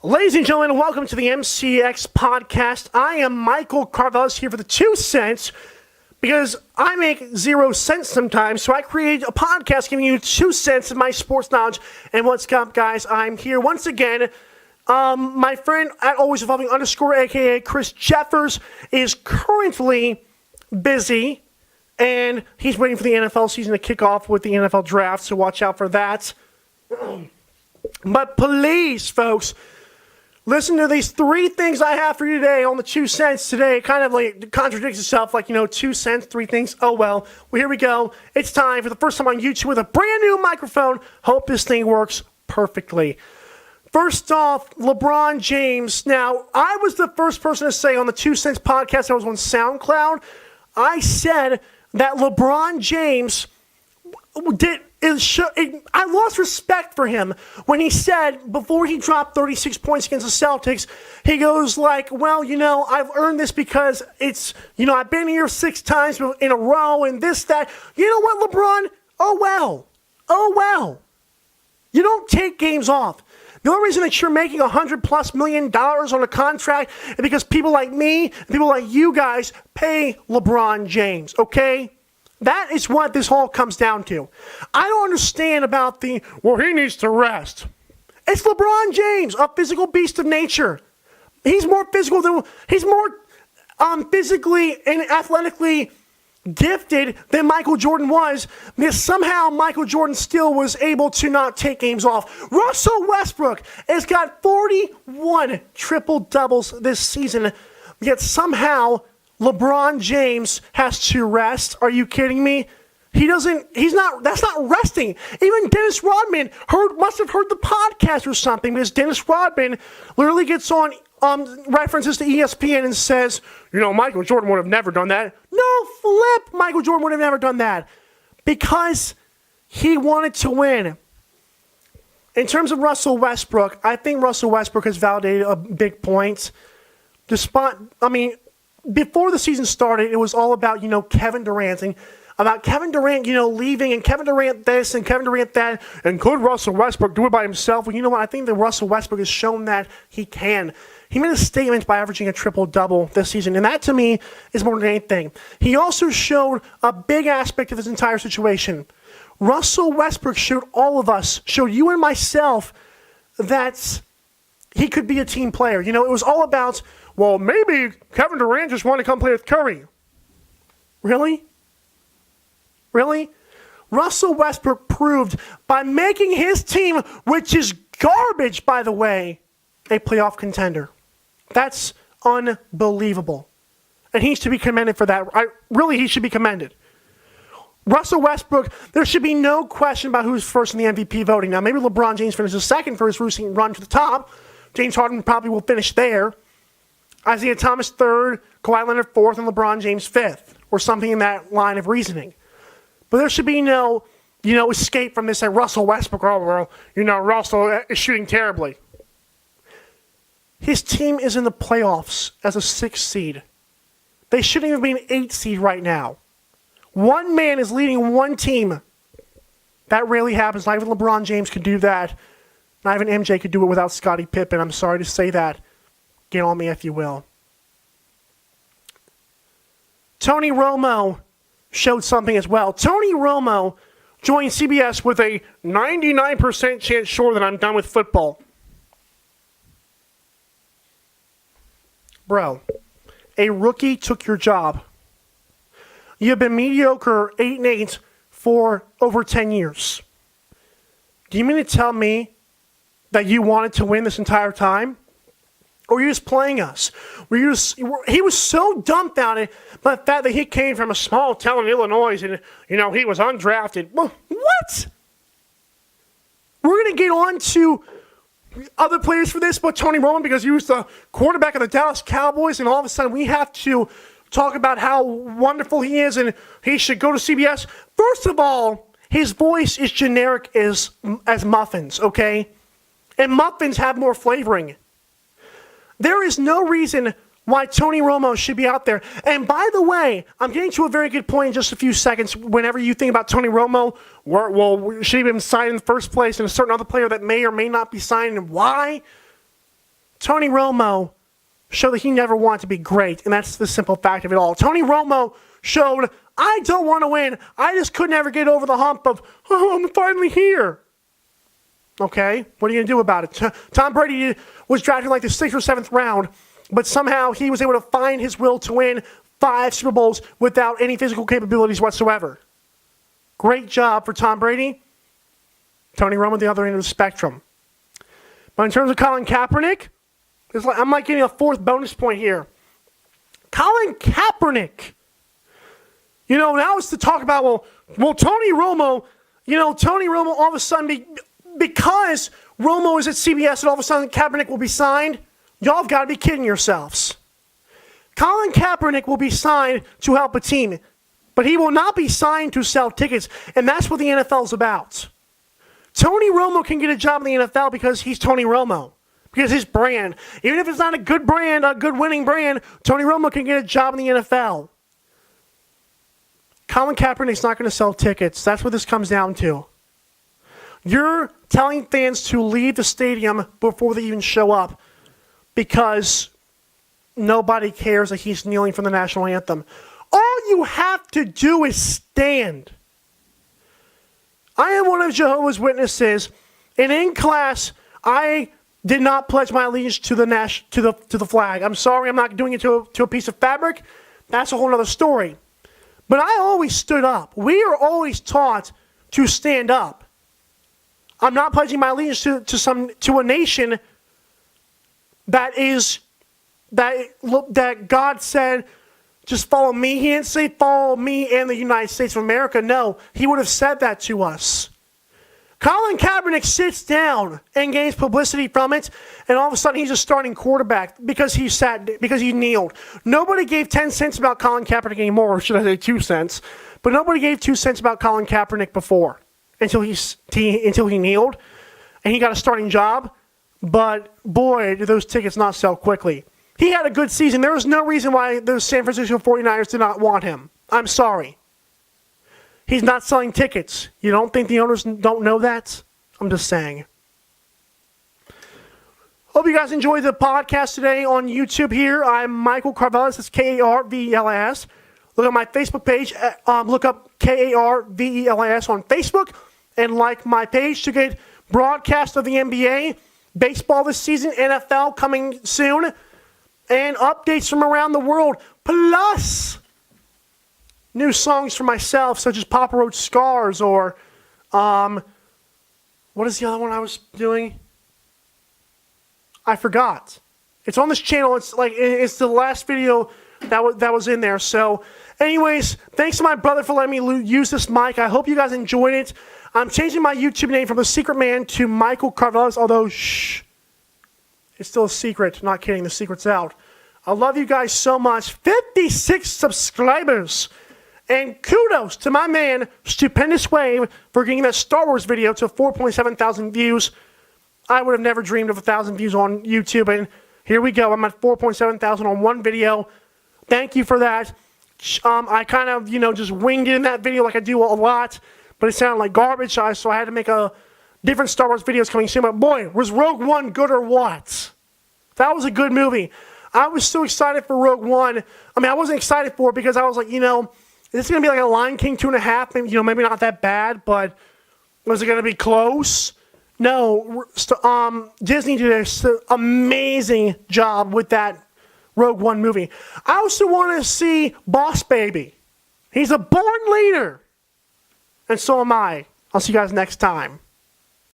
Ladies and gentlemen, welcome to the MCX podcast. I am Michael Karvelis here for the 2 cents because I make 0 cents sometimes. So I create a podcast giving you 2 cents of my sports knowledge. And what's up, guys? I'm here once again. My friend at Always Evolving _ aka Chris Jeffers, is currently busy. And he's waiting for the NFL season to kick off with the NFL draft. So watch out for that. But please, folks, listen to these 3 things I have for you today on the 2 cents today. It kind of like contradicts itself, like, 2 cents, 3 things. Oh, well, here we go. It's time for the first time on YouTube with a brand new microphone. Hope this thing works perfectly. First off, LeBron James. Now, I was the first person to say on the 2 cents podcast, I was on SoundCloud, I said that LeBron James I lost respect for him when he said, before he dropped 36 points against the Celtics, he goes like, well, I've earned this because it's, I've been here 6 times in a row and this, that. You know what, LeBron? Oh, well. You don't take games off. The only reason that you're making $100+ million on a contract is because people like me, people like you guys pay LeBron James, okay? That is what this all comes down to. I don't understand about he needs to rest. It's LeBron James, a physical beast of nature. He's more physically and athletically gifted than Michael Jordan was, because somehow Michael Jordan still was able to not take games off. Russell Westbrook has got 41 triple-doubles this season, yet somehow LeBron James has to rest. Are you kidding me? That's not resting. Even Dennis Rodman must have heard the podcast or something, because Dennis Rodman literally gets on references to ESPN and says, Michael Jordan would have never done that. No, flip. Michael Jordan would have never done that because he wanted to win. In terms of Russell Westbrook, I think Russell Westbrook has validated a big point. Before the season started, it was all about, Kevin Durant and about Kevin Durant, leaving, and Kevin Durant this and Kevin Durant that, and could Russell Westbrook do it by himself? Well, you know what? I think that Russell Westbrook has shown that he can. He made a statement by averaging a triple-double this season, and that, to me, is more than anything. He also showed a big aspect of this entire situation. Russell Westbrook showed you and myself, that he could be a team player. It was all about, well, maybe Kevin Durant just wanted to come play with Curry. Really? Russell Westbrook proved by making his team, which is garbage, by the way, a playoff contender. That's unbelievable. And he should be commended for that. He should be commended. Russell Westbrook, there should be no question about who's first in the MVP voting. Now, maybe LeBron James finishes second for his recent run to the top. James Harden probably will finish there. Isaiah Thomas third, Kawhi Leonard fourth, and LeBron James fifth, or something in that line of reasoning. But there should be no, escape from this that Russell Westbrook, Russell is shooting terribly. His team is in the playoffs as a 6th seed. They shouldn't even be an 8th seed right now. One man is leading one team. That rarely happens. Not even LeBron James could do that. Not even MJ could do it without Scottie Pippen. I'm sorry to say that. Get on me if you will. Tony Romo showed something as well. Tony Romo joined CBS with a 99% chance sure that I'm done with football. Bro, a rookie took your job. You've been mediocre 8-8 for over 10 years. Do you mean to tell me that you wanted to win this entire time? Or you're just playing us? He was so dumbfounded by the fact that he came from a small town in Illinois and, he was undrafted. Well, what? We're going to get on to other players for this, but Tony Romo, because he was the quarterback of the Dallas Cowboys, and all of a sudden we have to talk about how wonderful he is and he should go to CBS. First of all, his voice is generic as muffins, okay? And muffins have more flavoring. There is no reason why Tony Romo should be out there. And by the way, I'm getting to a very good point in just a few seconds. Whenever you think about Tony Romo, should he have been signed in the first place, and a certain other player that may or may not be signed, and why? Tony Romo showed that he never wanted to be great, and that's the simple fact of it all. Tony Romo showed, I don't want to win. I just could never get over the hump of, oh, I'm finally here. Okay, what are you going to do about it? Tom Brady was drafted like the 6th or 7th round, but somehow he was able to find his will to win 5 Super Bowls without any physical capabilities whatsoever. Great job for Tom Brady. Tony Romo, the other end of the spectrum. But in terms of Colin Kaepernick, I'm like getting a 4th bonus point here. Colin Kaepernick. Now it's to talk about, well, Tony Romo, Tony Romo all of a sudden, because Romo is at CBS and all of a sudden Kaepernick will be signed, y'all have got to be kidding yourselves. Colin Kaepernick will be signed to help a team, but he will not be signed to sell tickets, and that's what the NFL is about. Tony Romo can get a job in the NFL because he's Tony Romo, because his brand, even if it's not a good brand, a good winning brand, Tony Romo can get a job in the NFL. Colin Kaepernick's not going to sell tickets. That's what this comes down to. You're telling fans to leave the stadium before they even show up because nobody cares that he's kneeling for the national anthem. All you have to do is stand. I am one of Jehovah's Witnesses, and in class, I did not pledge my allegiance to the flag. I'm sorry, I'm not doing it to a piece of fabric. That's a whole other story. But I always stood up. We are always taught to stand up. I'm not pledging my allegiance to a nation that God said, just follow me. He didn't say follow me and the United States of America. No, he would have said that to us. Colin Kaepernick sits down and gains publicity from it, and all of a sudden he's a starting quarterback because he kneeled. Nobody gave 10 cents about Colin Kaepernick anymore, or should I say 2 cents? But nobody gave 2 cents about Colin Kaepernick before until he kneeled, and he got a starting job. But boy, did those tickets not sell quickly. He had a good season. There was no reason why the San Francisco 49ers did not want him. I'm sorry. He's not selling tickets. You don't think the owners don't know that? I'm just saying. Hope you guys enjoyed the podcast today on YouTube here. I'm Michael Karvelis. It's Karvelis. Look at my Facebook page. Look up Karvelis on Facebook and like my page to get broadcast of the NBA, baseball this season, NFL coming soon, and updates from around the world. Plus new songs for myself, such as Papa Roach Scars, or what is the other one I was doing? I forgot. It's on this channel. It's the last video that was in there. So, anyways, thanks to my brother for letting me use this mic. I hope you guys enjoyed it. I'm changing my YouTube name from The Secret Man to Michael Karvelis, although shh, it's still a secret. Not kidding. The secret's out. I love you guys so much. 56 subscribers. And kudos to my man, Stupendous Wave, for getting that Star Wars video to 4.7 thousand views. I would have never dreamed of 1,000 views on YouTube, and here we go. I'm at 4.7 thousand on one video. Thank you for that. I kind of, just winged it in that video like I do a lot, but it sounded like garbage, so I had to make a different Star Wars videos coming soon. But boy, was Rogue One good or what? That was a good movie. I was so excited for Rogue One. I mean, I wasn't excited for it because I was like, this is going to be like a Lion King 2.5, maybe, maybe not that bad, but was it going to be close? No. Disney did an amazing job with that Rogue One movie. I also want to see Boss Baby. He's a born leader. And so am I. I'll see you guys next time.